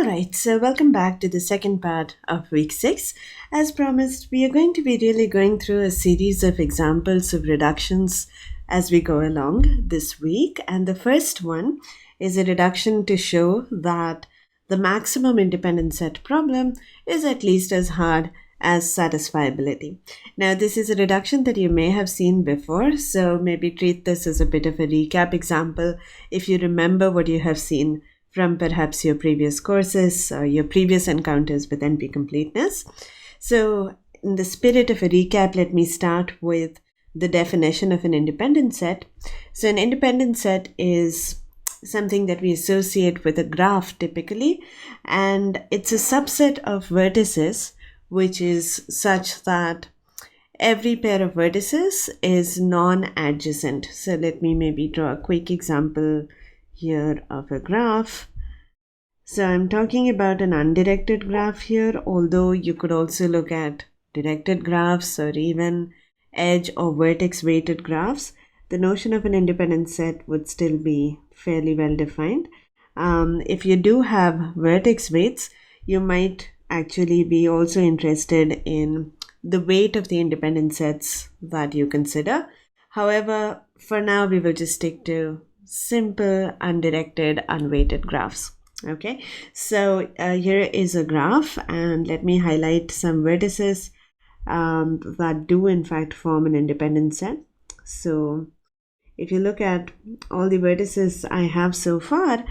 Alright, so welcome back to the second part of week 6. As promised, we are going to be really going through a series of examples of reductions as we go along this week. And the first one is a reduction to show that the maximum independent set problem is at least as hard as satisfiability. Now, this is a reduction that you may have seen before, so maybe treat this as a bit of a recap example if you remember what you have seen from perhaps your previous courses or your previous encounters with np-completeness. So in the spirit of a recap, let me start with the definition of an independent set. So an independent set is something that we associate with a graph typically, and it's a subset of vertices which is such that every pair of vertices is non-adjacent. So let me maybe draw a quick example here of a graph. So I'm talking about an undirected graph here, although you could also look at directed graphs or even edge or vertex weighted graphs. The notion of an independent set would still be fairly well defined. If you do have vertex weights, you might actually be also interested in the weight of the independent sets that you consider. However, for now, we will just stick to simple, undirected, unweighted graphs. Okay, so here is a graph, and let me highlight some vertices that do in fact form an independent set. So if you look at all the vertices I have so far,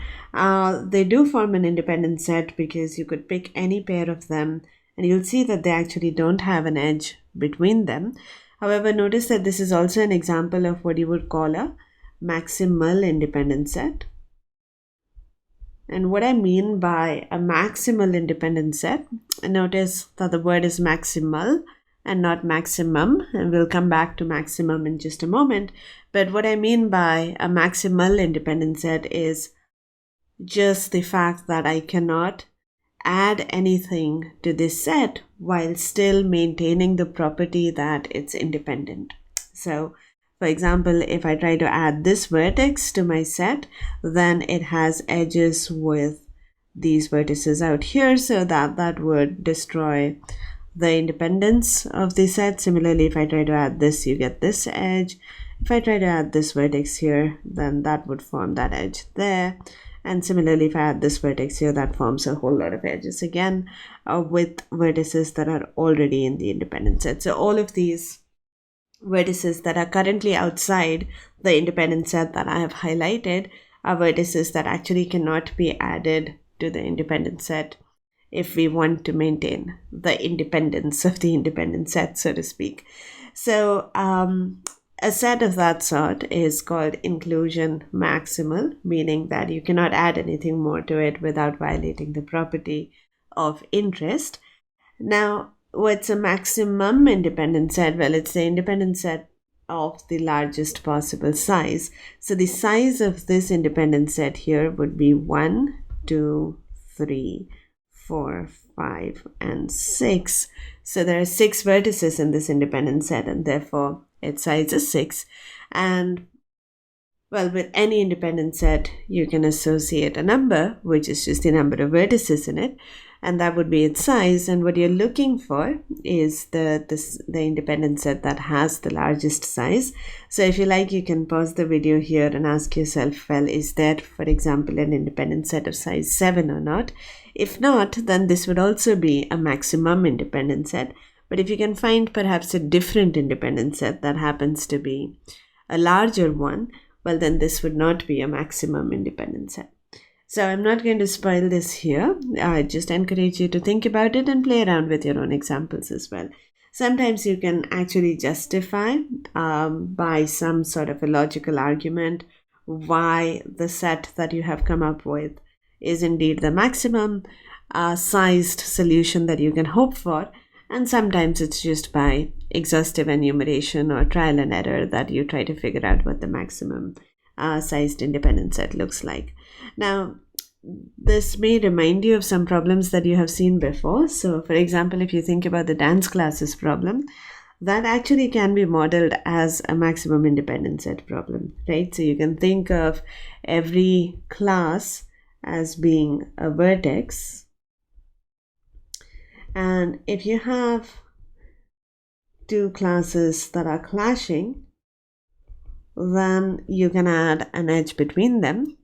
they do form an independent set because you could pick any pair of them and you'll see that they actually don't have an edge between them. However, notice that this is also an example of what you would call a maximal independent set. And what I mean by a maximal independent set, notice that the word is maximal and not maximum, and we'll come back to maximum in just a moment. But what I mean by a maximal independent set is just the fact that I cannot add anything to this set while still maintaining the property that it's independent. So for example, if I try to add this vertex to my set, then it has edges with these vertices out here, so that would destroy the independence of the set. Similarly, if I try to add this, you get this edge. If I try to add this vertex here, then that would form that edge there. And similarly, if I add this vertex here, that forms a whole lot of edges again with vertices that are already in the independent set. So all of these vertices that are currently outside the independent set that I have highlighted are vertices that actually cannot be added to the independent set if we want to maintain the independence of the independent set, so to speak. So a set of that sort is called inclusion maximal, meaning that you cannot add anything more to it without violating the property of interest. Now, what's a maximum independent set? Well, it's the independent set of the largest possible size. So the size of this independent set here would be 1, 2, 3, 4, 5, and 6. So there are 6 vertices in this independent set, and therefore its size is 6. And well, with any independent set, you can associate a number, which is just the number of vertices in it, and that would be its size. And what you're looking for is the independent set that has the largest size. So if you like, you can pause the video here and ask yourself, well, is that, for example, an independent set of size 7 or not? If not, then this would also be a maximum independent set. But if you can find perhaps a different independent set that happens to be a larger one, well, then this would not be a maximum independent set. So I'm not going to spoil this here. I just encourage you to think about it and play around with your own examples as well. Sometimes you can actually justify by some sort of a logical argument why the set that you have come up with is indeed the maximum sized solution that you can hope for. And sometimes it's just by exhaustive enumeration or trial and error that you try to figure out what the maximum sized independent set looks like. Now, this may remind you of some problems that you have seen before. So, for example, if you think about the dance classes problem, that actually can be modeled as a maximum independent set problem, right? So you can think of every class as being a vertex And if you have two classes that are clashing, then you can add an edge between them,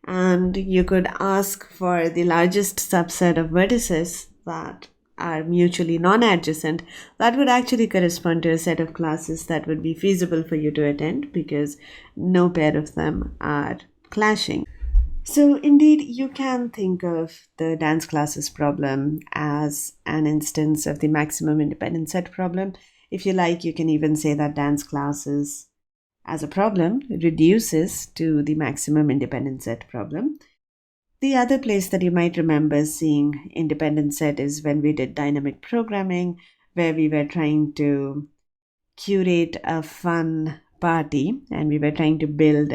and you could ask for the largest subset of vertices that are mutually non-adjacent. That would actually correspond to a set of classes that would be feasible for you to attend because no pair of them are clashing. So indeed, you can think of the dance classes problem as an instance of the maximum independent set problem. If you like, you can even say that dance classes as a problem reduces to the maximum independent set problem. The other place that you might remember seeing independent set is when we did dynamic programming, where we were trying to curate a fun party and we were trying to build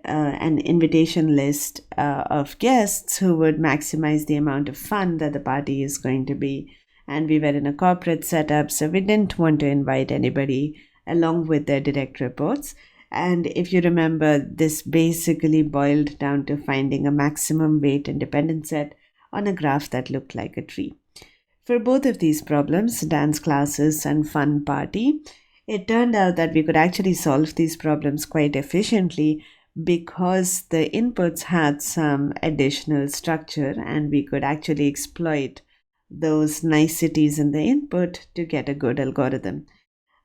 an invitation list of guests who would maximize the amount of fun that the party is going to be. And we were in a corporate setup, so we didn't want to invite anybody along with their direct reports. And if you remember, this basically boiled down to finding a maximum weight independent set on a graph that looked like a tree. For both of these problems, dance classes and fun party, it turned out that we could actually solve these problems quite efficiently because the inputs had some additional structure and we could actually exploit those niceties in the input to get a good algorithm.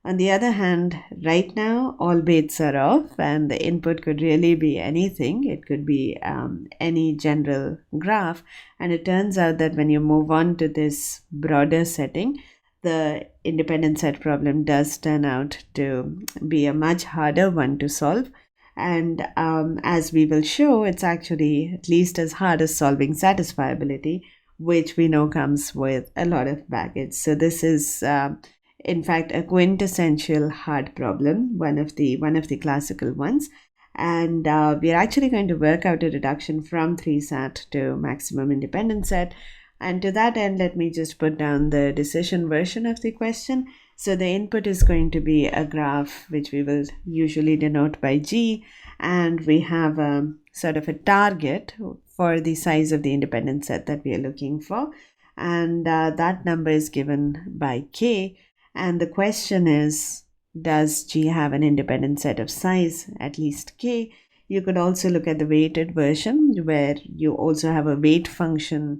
On the other hand, right now, all baits are off and the input could really be anything. It could be any general graph. And it turns out that when you move on to this broader setting, the independent set problem does turn out to be a much harder one to solve. And as we will show, it's actually at least as hard as solving satisfiability, which we know comes with a lot of baggage. So this is in fact a quintessential hard problem, one of the classical ones, and we are actually going to work out a reduction from 3-SAT to maximum independent set. And to that end, let me just put down the decision version of the question. So the input is going to be a graph which we will usually denote by G, and we have a sort of a target for the size of the independent set that we are looking for, and that number is given by K. And the question is, does G have an independent set of size at least K? You could also look at the weighted version where you also have a weight function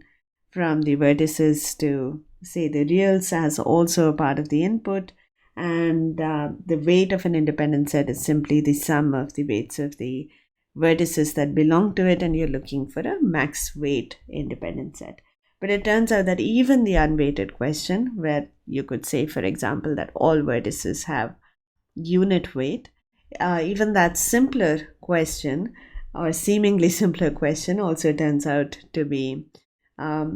from the vertices to say the reals as also a part of the input, and the weight of an independent set is simply the sum of the weights of the vertices that belong to it, and you're looking for a max weight independent set. But it turns out that even the unweighted question, where you could say, for example, that all vertices have unit weight, even that simpler question or seemingly simpler question also turns out to be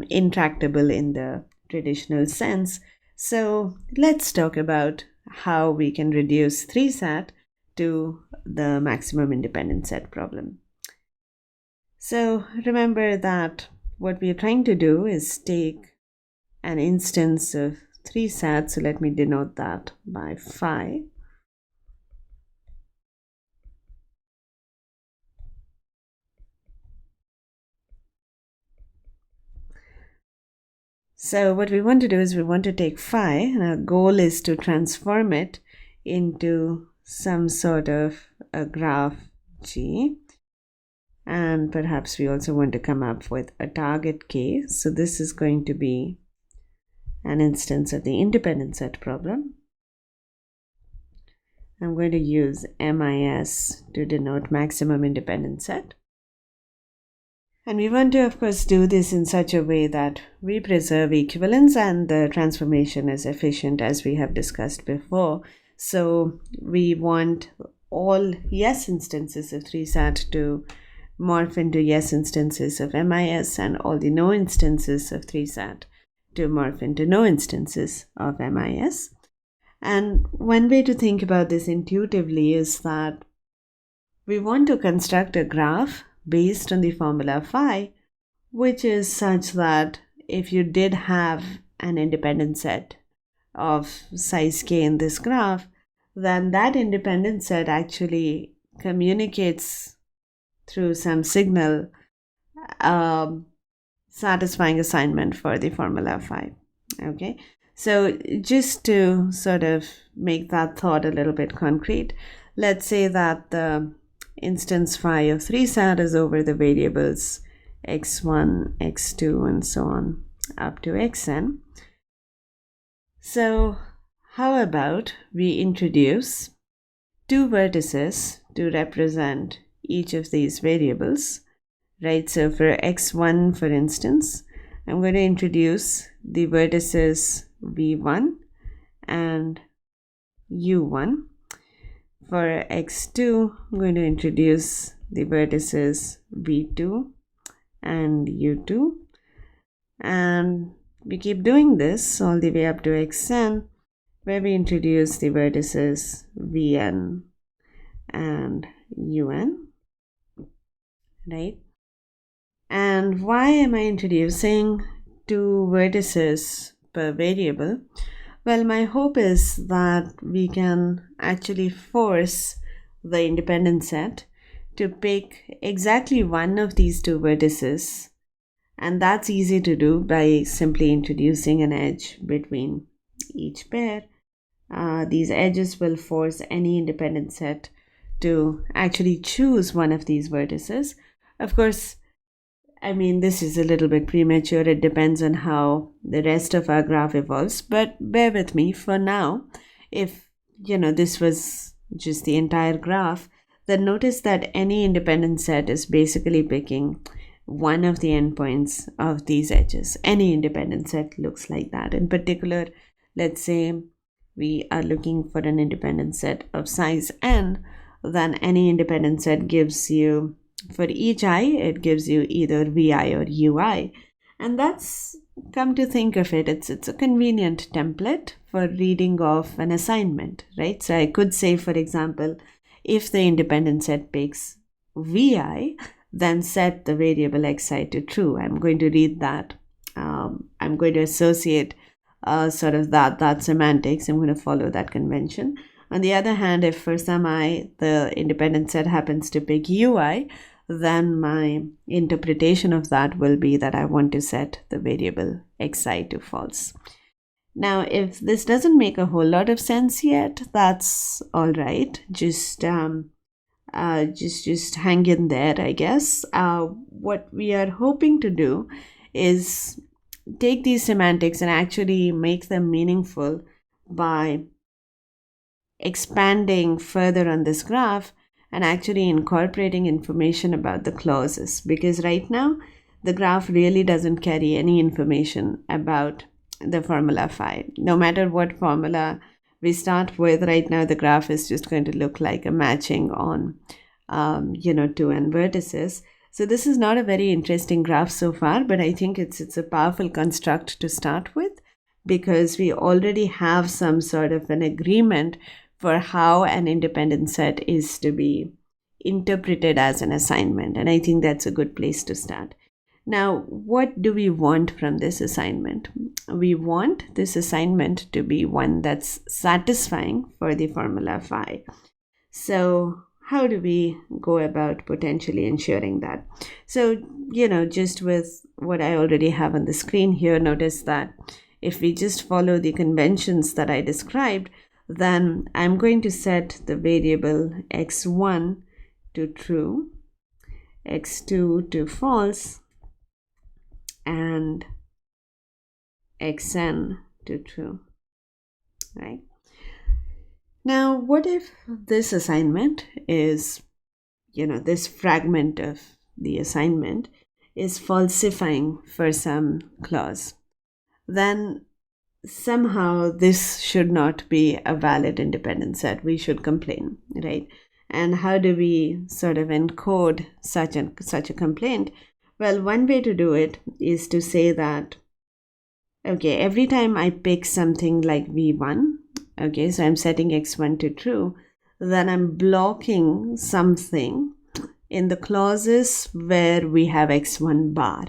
intractable in the traditional sense. So let's talk about how we can reduce 3-SAT to the maximum independent set problem. So remember that what we are trying to do is take an instance of 3-SAT. So let me denote that by phi. So what we want to do is we want to take phi, and our goal is to transform it into some sort of a graph G. And perhaps we also want to come up with a target K. So this is going to be an instance of the independent set problem. I'm going to use MIS to denote maximum independent set. And we want to, of course, do this in such a way that we preserve equivalence and the transformation is efficient, as we have discussed before. So we want all yes instances of 3-SAT to morph into yes instances of MIS, and all the no instances of 3-SAT to morph into no instances of MIS. And one way to think about this intuitively is that we want to construct a graph based on the formula phi, which is such that if you did have an independent set of size k in this graph, then that independent set actually communicates through some signal satisfying assignment for the formula phi. Okay, so just to sort of make that thought a little bit concrete, let's say that the instance phi of 3 sat is over the variables x1, x2, and so on up to xn. So how about we introduce two vertices to represent each of these variables, right? So for x1, for instance, I'm going to introduce the vertices v1 and u1. For x2, I'm going to introduce the vertices v2 and u2. And we keep doing this all the way up to xn, where we introduce the vertices vn and un, right? And why am I introducing two vertices per variable? Well, my hope is that we can actually force the independent set to pick exactly one of these two vertices, and that's easy to do by simply introducing an edge between each pair. These edges will force any independent set to actually choose one of these vertices. Of course, I mean, this is a little bit premature. It depends on how the rest of our graph evolves. But bear with me for now. If, this was just the entire graph, then notice that any independent set is basically picking one of the endpoints of these edges. Any independent set looks like that. In particular, let's say we are looking for an independent set of size n, then any independent set gives you, for each I, it gives you either vi or ui. And that's, come to think of it, it's a convenient template for reading off an assignment, right? So I could say, for example, if the independent set picks vi, then set the variable xi to true. I'm going to read that. I'm going to associate sort of that semantics. I'm going to follow that convention. On the other hand, if for some I, the independent set happens to pick ui, then my interpretation of that will be that I want to set the variable xi to false. Now, if this doesn't make a whole lot of sense yet, that's all right. Just hang in there, I guess. What we are hoping to do is take these semantics and actually make them meaningful by expanding further on this graph and actually incorporating information about the clauses, because right now the graph really doesn't carry any information about the formula phi. No matter what formula we start with, right now the graph is just going to look like a matching on two n vertices. So this is not a very interesting graph so far, but I think it's a powerful construct to start with, because we already have some sort of an agreement for how an independent set is to be interpreted as an assignment. And I think that's a good place to start. Now, what do we want from this assignment? We want this assignment to be one that's satisfying for the formula phi. So how do we go about potentially ensuring that? So, just with what I already have on the screen here, notice that if we just follow the conventions that I described, then I'm going to set the variable x1 to true, x2 to false, and xn to true, right? Now, what if this assignment is, this fragment of the assignment is falsifying for some clause? Then somehow this should not be a valid independent set. We should complain, right? And how do we sort of encode such a complaint? Well, one way to do it is to say that, okay, every time I pick something like v1, okay, so I'm setting x1 to true, then I'm blocking something in the clauses where we have x1 bar,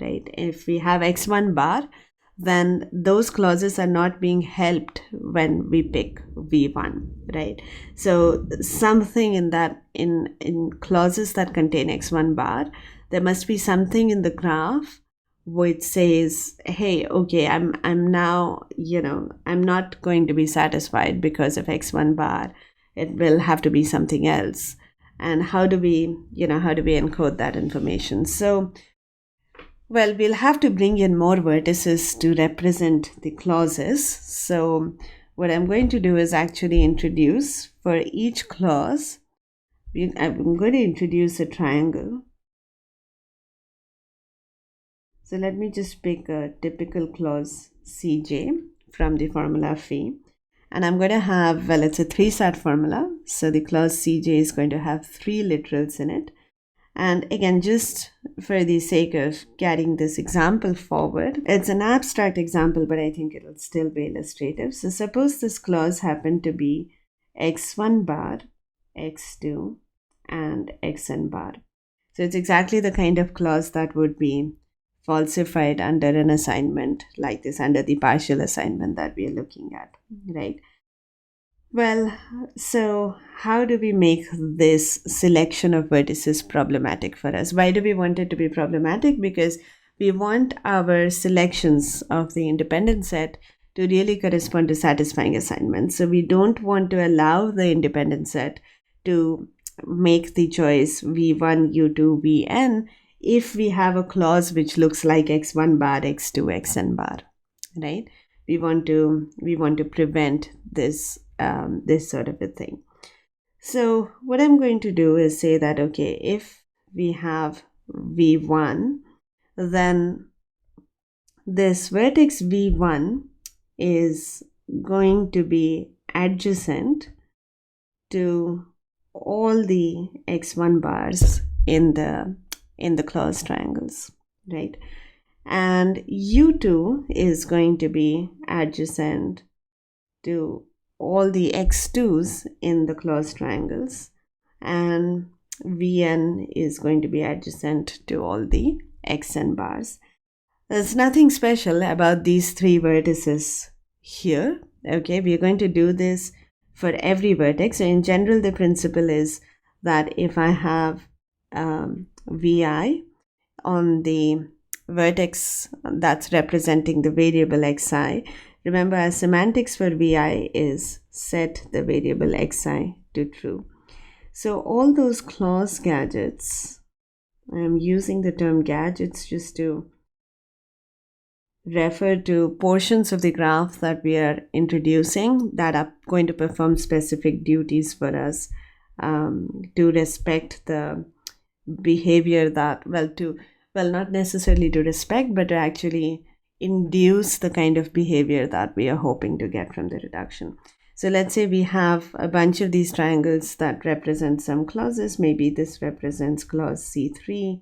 right? If we have x1 bar, then those clauses are not being helped when we pick v1, right? So something in that, in clauses that contain x1 bar, there must be something in the graph which says, hey, okay, I'm now, I'm not going to be satisfied because of x1 bar. It will have to be something else. And how do we encode that information? So, well, we'll have to bring in more vertices to represent the clauses. So what I'm going to do is actually introduce for each clause, I'm going to introduce a triangle. So let me just pick a typical clause Cj from the formula phi. And I'm going to have, well, it's a 3-sat formula. So the clause Cj is going to have 3 literals in it. And again, just for the sake of carrying this example forward, it's an abstract example, but I think it'll still be illustrative. So suppose this clause happened to be x1 bar, x2, and xn bar. So it's exactly the kind of clause that would be falsified under an assignment like this, under the partial assignment that we are looking at, right? Well, so how do we make this selection of vertices problematic for us? Why do we want it to be problematic? Because we want our selections of the independent set to really correspond to satisfying assignments. So we don't want to allow the independent set to make the choice v1, u2, vn if we have a clause which looks like x1 bar, x2, xn bar, right? We want to prevent this this sort of a thing. So what I'm going to do is say that, okay, if we have v1, then this vertex v1 is going to be adjacent to all the x1 bars in the clause triangles, right? And u2 is going to be adjacent to all the x2s in the clause triangles, and vn is going to be adjacent to all the xn bars. There's nothing special about these 3 vertices here. Okay, we're going to do this for every vertex. So in general, the principle is that if I have vi on the vertex that's representing the variable xi, remember our semantics for vi is set the variable xi to true. So all those clause gadgets, I'm using the term gadgets just to refer to portions of the graph that we are introducing that are going to perform specific duties for us to respect the behavior that, not necessarily to respect, but to actually induce the kind of behavior that we are hoping to get from the reduction. So let's say we have a bunch of these triangles that represent some clauses. Maybe this represents clause C3.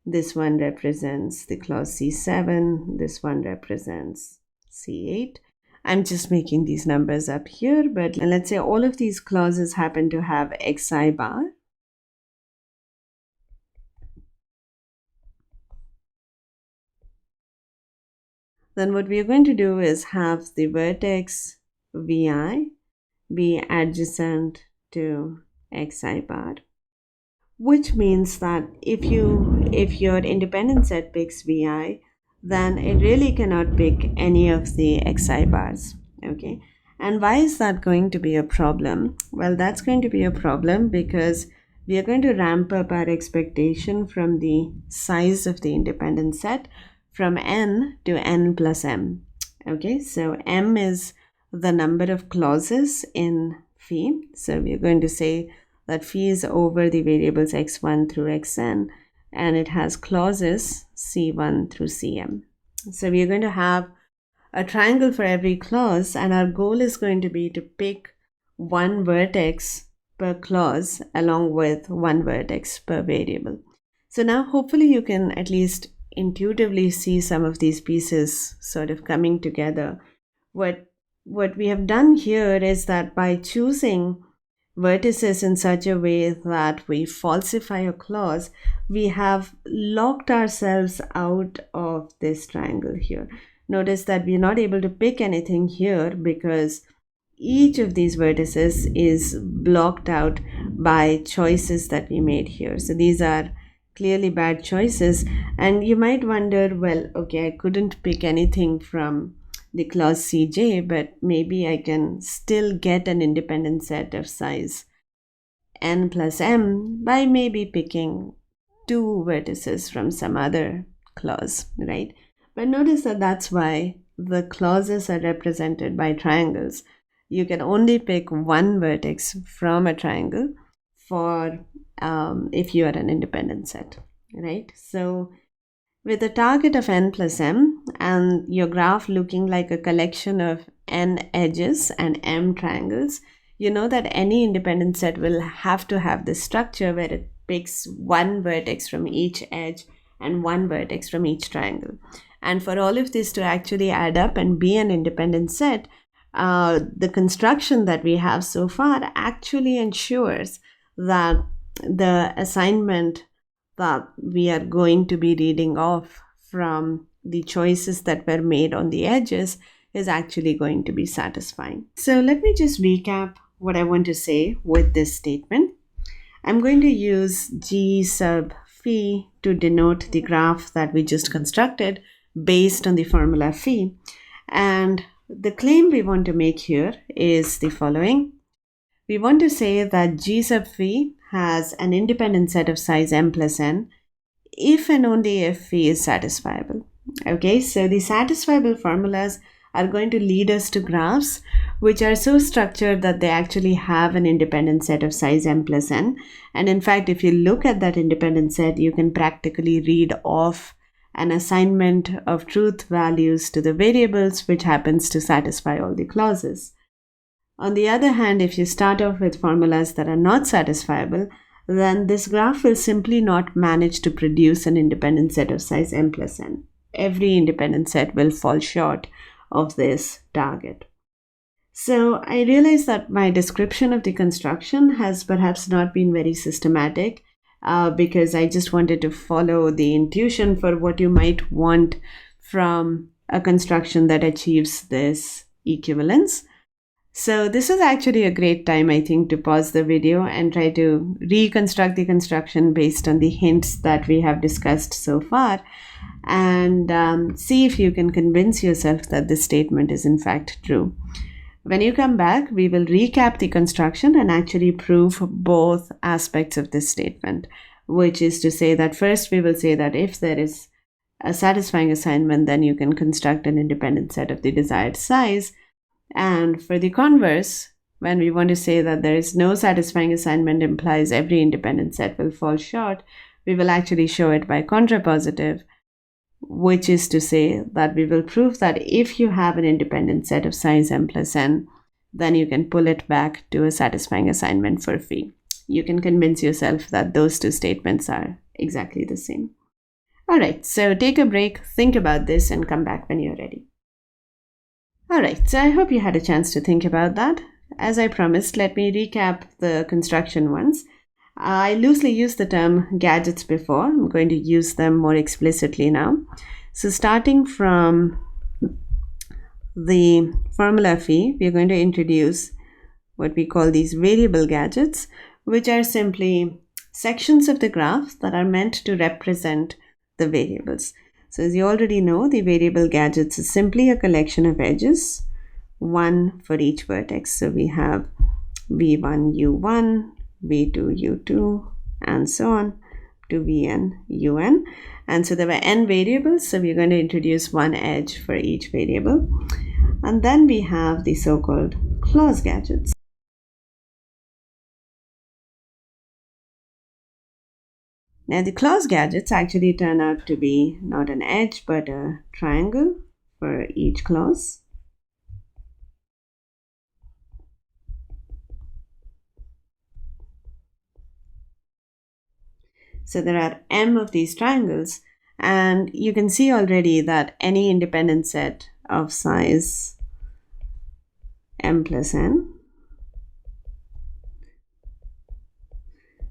This one represents the clause C7. This one represents C8. I'm just making these numbers up here, but let's say all of these clauses happen to have xi bar. Then what we are going to do is have the vertex vi be adjacent to xi bar, which means that if your independent set picks vi, then it really cannot pick any of the xi bars. Okay, and why is that going to be a problem? Well, that's going to be a problem because we are going to ramp up our expectation from the size of the independent set from n to n plus m. Okay, so m is the number of clauses in phi. So we are going to say that phi is over the variables x1 through xn, and it has clauses c1 through cm. So we are going to have a triangle for every clause, and our goal is going to be to pick one vertex per clause along with one vertex per variable. So now hopefully you can at least intuitively see some of these pieces sort of coming together. What we have done here is that by choosing vertices in such a way that we falsify a clause, we have locked ourselves out of this triangle here. Notice that we're not able to pick anything here because each of these vertices is blocked out by choices that we made here. So these are clearly bad choices. And you might wonder, well, okay, I couldn't pick anything from the clause Cj, but maybe I can still get an independent set of size n plus m by maybe picking two vertices from some other clause, right? But notice that that's why the clauses are represented by triangles. You can only pick one vertex from a triangle for if you are an independent set, right? So with a target of n plus m and your graph looking like a collection of n edges and m triangles, you know that any independent set will have to have this structure where it picks one vertex from each edge and one vertex from each triangle. And for all of this to actually add up and be an independent set, the construction that we have so far actually ensures that the assignment that we are going to be reading off from the choices that were made on the edges is actually going to be satisfying. So let me just recap what I want to say with this statement. I'm going to use G sub phi to denote the graph that we just constructed based on the formula phi. And the claim we want to make here is the following. We want to say that G sub phi has an independent set of size m plus n if and only if phi is satisfiable. Okay, so the satisfiable formulas are going to lead us to graphs which are so structured that they actually have an independent set of size m plus n. And in fact, if you look at that independent set, you can practically read off an assignment of truth values to the variables which happens to satisfy all the clauses. On the other hand, if you start off with formulas that are not satisfiable, then this graph will simply not manage to produce an independent set of size m plus n. Every independent set will fall short of this target. So I realize that my description of the construction has perhaps not been very systematic because I just wanted to follow the intuition for what you might want from a construction that achieves this equivalence. So this is actually a great time, I think, to pause the video and try to reconstruct the construction based on the hints that we have discussed so far, and see if you can convince yourself that this statement is in fact true. When you come back, we will recap the construction and actually prove both aspects of this statement, which is to say that first we will say that if there is a satisfying assignment, then you can construct an independent set of the desired size. And for the converse, when we want to say that there is no satisfying assignment implies every independent set will fall short, we will actually show it by contrapositive, which is to say that we will prove that if you have an independent set of size m plus n, then you can pull it back to a satisfying assignment for phi. You can convince yourself that those two statements are exactly the same. All right, so take a break, think about this, and come back when you're ready. All right, so I hope you had a chance to think about that. As I promised, let me recap the construction once. I loosely used the term gadgets before. I'm going to use them more explicitly now. So starting from the formula phi, we're going to introduce what we call these variable gadgets, which are simply sections of the graph that are meant to represent the variables. So as you already know, the variable gadgets is simply a collection of edges, one for each vertex. So we have v1, u1, v2, u2, and so on to vn, un. And so there were n variables, so we're going to introduce one edge for each variable. And then we have the so-called clause gadgets. Now the clause gadgets actually turn out to be not an edge but a triangle for each clause. So there are m of these triangles, and you can see already that any independent set of size m plus n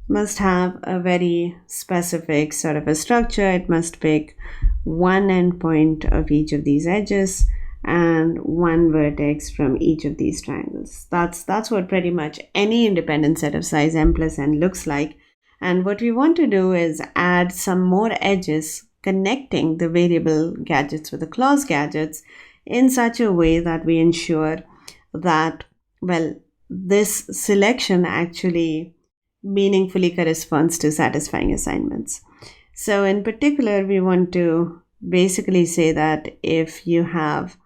must have a very specific sort of a structure. It must pick one endpoint of each of these edges and one vertex from each of these triangles. That's what pretty much any independent set of size m plus n looks like. And what we want to do is add some more edges connecting the variable gadgets with the clause gadgets in such a way that we ensure that, well, this selection actually meaningfully corresponds to satisfying assignments. So in particular, we want to basically say that if you have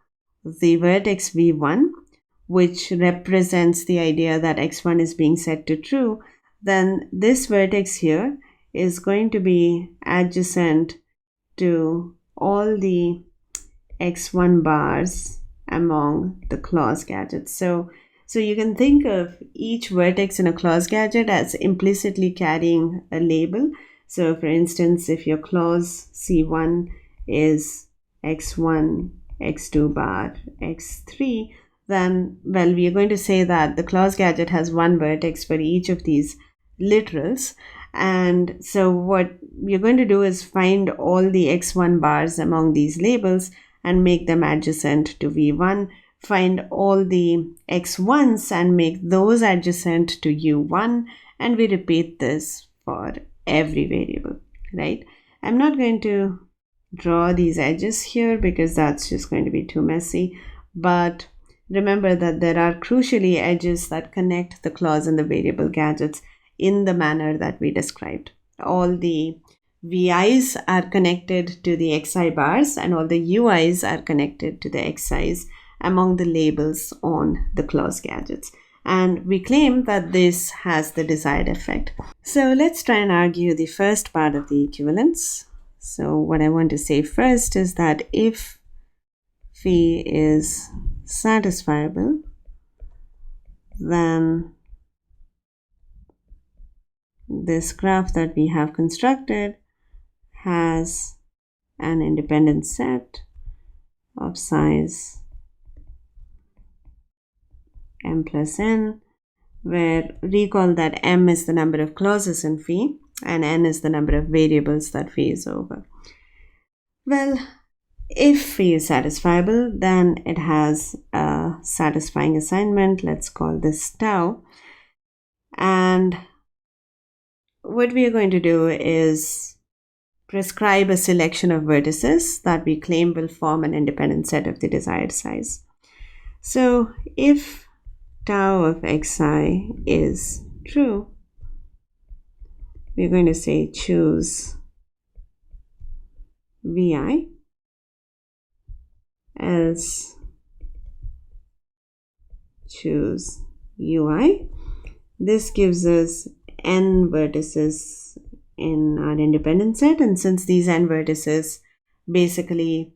the vertex v1, which represents the idea that x1 is being set to true, then this vertex here is going to be adjacent to all the x1 bars among the clause gadgets. So you can think of each vertex in a clause gadget as implicitly carrying a label. So for instance, if your clause C1 is x1, x2 bar, x3, then, well, we are going to say that the clause gadget has one vertex for each of these literals. And so what we're going to do is find all the x1 bars among these labels and make them adjacent to v1, find all the x1s and make those adjacent to u1, and we repeat this for every variable, right? I'm not going to draw these edges here because that's just going to be too messy, but remember that there are crucially edges that connect the clause and the variable gadgets in the manner that we described. All the VIs are connected to the XI bars and all the UIs are connected to the XIs among the labels on the clause gadgets. And we claim that this has the desired effect. So let's try and argue the first part of the equivalence. So what I want to say first is that if phi is satisfiable, then this graph that we have constructed has an independent set of size m plus n, where recall that m is the number of clauses in phi and n is the number of variables that phi is over. Well, if phi is satisfiable, then it has a satisfying assignment. Let's call this tau. And what we are going to do is prescribe a selection of vertices that we claim will form an independent set of the desired size. So if tau of xi is true, we're going to say choose vi, else choose ui. This gives us n vertices in our independent set, and since these n vertices basically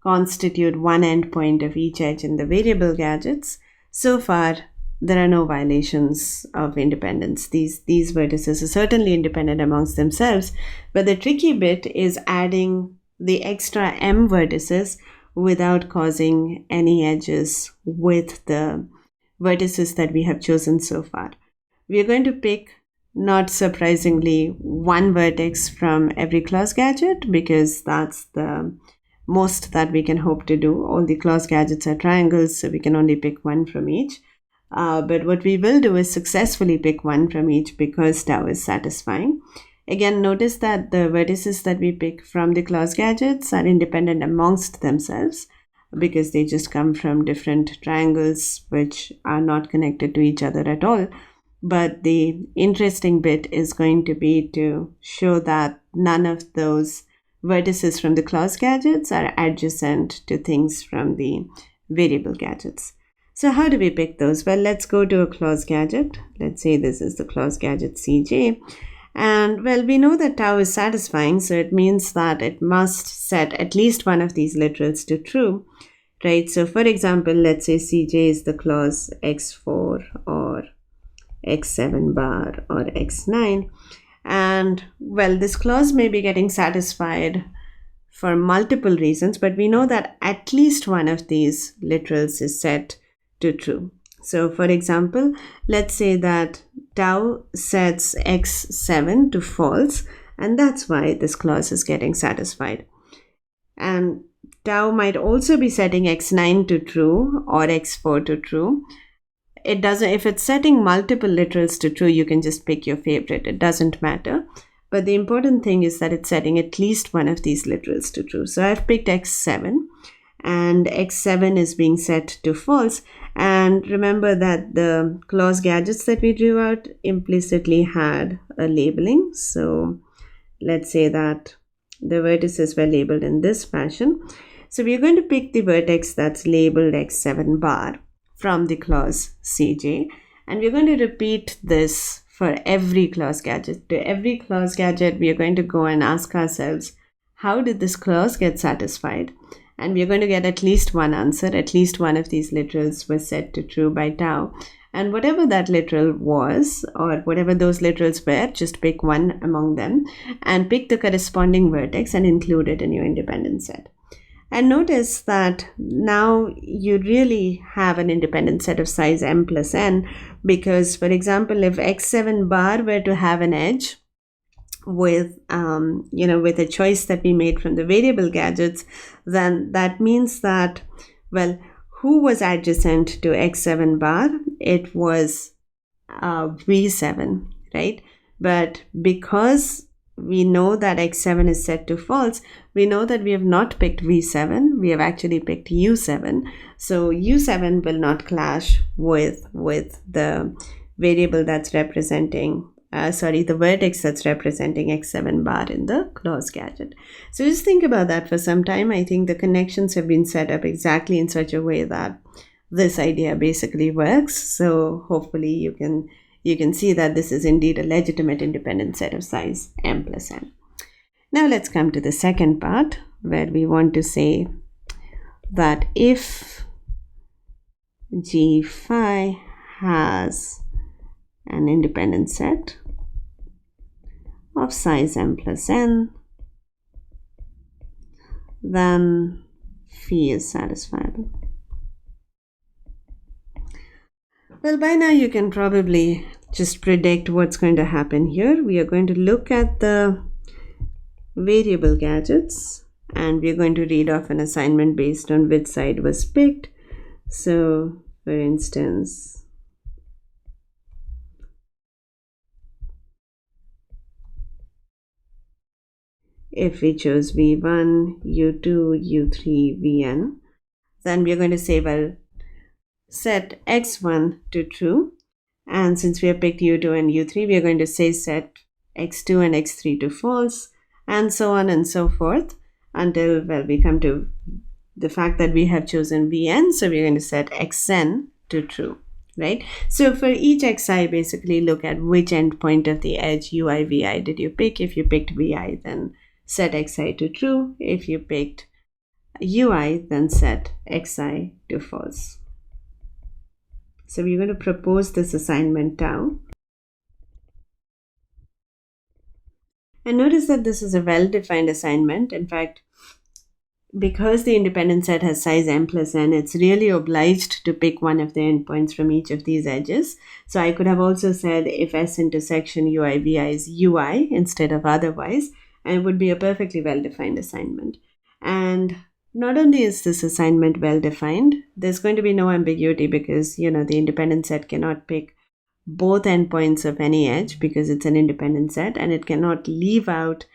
constitute one endpoint of each edge in the variable gadgets, so far there are no violations of independence. These vertices are certainly independent amongst themselves, but the tricky bit is adding the extra m vertices without causing any edges with the vertices that we have chosen so far. We are going to pick, not surprisingly, one vertex from every clause gadget because that's the most that we can hope to do. All the clause gadgets are triangles, so we can only pick one from each. But what we will do is successfully pick one from each because tau is satisfying. Again, notice that the vertices that we pick from the clause gadgets are independent amongst themselves because they just come from different triangles which are not connected to each other at all. But the interesting bit is going to be to show that none of those vertices from the clause gadgets are adjacent to things from the variable gadgets. So how do we pick those? Well, let's go to a clause gadget. Let's say this is the clause gadget CJ. And well, we know that tau is satisfying, so it means that it must set at least one of these literals to true, right? So for example, let's say CJ is the clause x4 or x7 bar or x9. And well, this clause may be getting satisfied for multiple reasons, but we know that at least one of these literals is set to true. So for example, let's say that tau sets x7 to false, and that's why this clause is getting satisfied. And tau might also be setting x9 to true or x4 to true. it doesn't, if it's setting multiple literals to true, you can just pick your favorite. It doesn't matter. But the important thing is that it's setting at least one of these literals to true. So I've picked x7, and x7 is being set to false. And remember that the clause gadgets that we drew out implicitly had a labeling. So let's say that the vertices were labeled in this fashion. So we're going to pick the vertex that's labeled x7 bar from the clause cj, and we're going to repeat this for every clause gadget. To every clause gadget, we are going to go and ask ourselves, how did this clause get satisfied? And we are going to get at least one answer. At least one of these literals was set to true by tau. And whatever that literal was, or whatever those literals were, just pick one among them and pick the corresponding vertex and include it in your independent set. And notice that now you really have an independent set of size m plus n, because, for example, if x7 bar were to have an edge with with a choice that we made from the variable gadgets, then that means that, well, who was adjacent to x7 bar? It was v7, right? But because we know that x7 is set to false, we know that we have not picked v7, we have actually picked u7. So u7 will not clash with the variable that's representing the vertex that's representing x7 bar in the clause gadget. So just think about that for some time. I think the connections have been set up exactly in such a way that this idea basically works. So hopefully you can see that this is indeed a legitimate independent set of size m plus n. Now let's come to the second part, where we want to say that if G phi has an independent set of size m plus n, then phi is satisfiable. Well, by now you can probably just predict what's going to happen here. We are going to look at the variable gadgets, and we're going to read off an assignment based on which side was picked. So, for instance, if we chose v1, u2, u3, vn, then we're going to say, well, set x1 to true, and since we have picked u2 and u3, we are going to say set x2 and x3 to false, and so on and so forth until, well, we come to the fact that we have chosen vn, so we're going to set xn to true, right? So for each xi, basically look at which endpoint of the edge ui, vi did you pick. If you picked vi, then set xi to true. If you picked ui, then set xi to false. So we're going to propose this assignment tau. And notice that this is a well-defined assignment. In fact, because the independent set has size m plus n, it's really obliged to pick one of the endpoints from each of these edges. So I could have also said if S intersection ui vi is ui instead of otherwise, and it would be a perfectly well-defined assignment. And not only is this assignment well-defined, there's going to be no ambiguity because, the independent set cannot pick both endpoints of any edge because it's an independent set, and it cannot leave out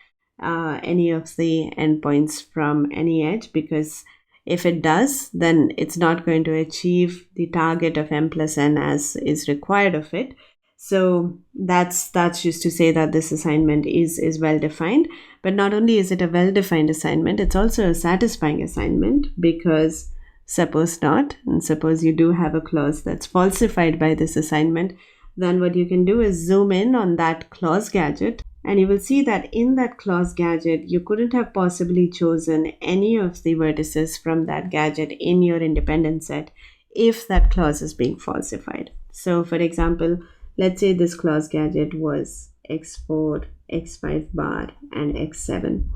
any of the endpoints from any edge, because if it does, then it's not going to achieve the target of m plus n as is required of it. So that's just to say that this assignment is well-defined. But not only is it a well-defined assignment, it's also a satisfying assignment, because suppose not, and suppose you do have a clause that's falsified by this assignment, then what you can do is zoom in on that clause gadget, and you will see that in that clause gadget, you couldn't have possibly chosen any of the vertices from that gadget in your independent set if that clause is being falsified. So for example, let's say this clause gadget was x4, x5 bar, and x7.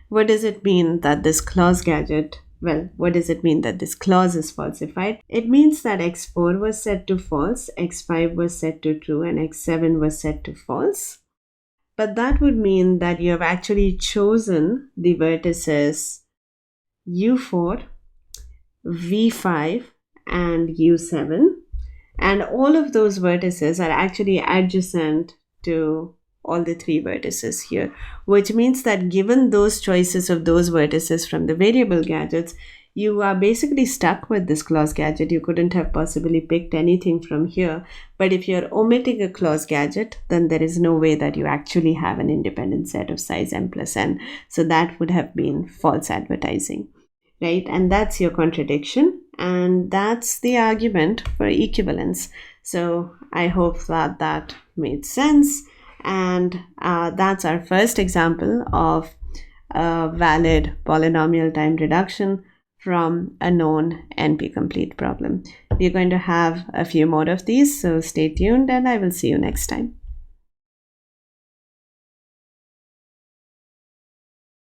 What does it mean that this clause gadget, what does it mean that this clause is falsified? It means that x4 was set to false, x5 was set to true, and x7 was set to false. But that would mean that you have actually chosen the vertices u4, v5, and u7, And all of those vertices are actually adjacent to all the three vertices here, which means that given those choices of those vertices from the variable gadgets, you are basically stuck with this clause gadget. You couldn't have possibly picked anything from here. But if you're omitting a clause gadget, then there is no way that you actually have an independent set of size m plus n. So that would have been false advertising, right? And that's your contradiction. And that's the argument for equivalence. So I hope that that made sense. And that's our first example of a valid polynomial time reduction from a known NP-complete problem. We're going to have a few more of these, so stay tuned and I will see you next time.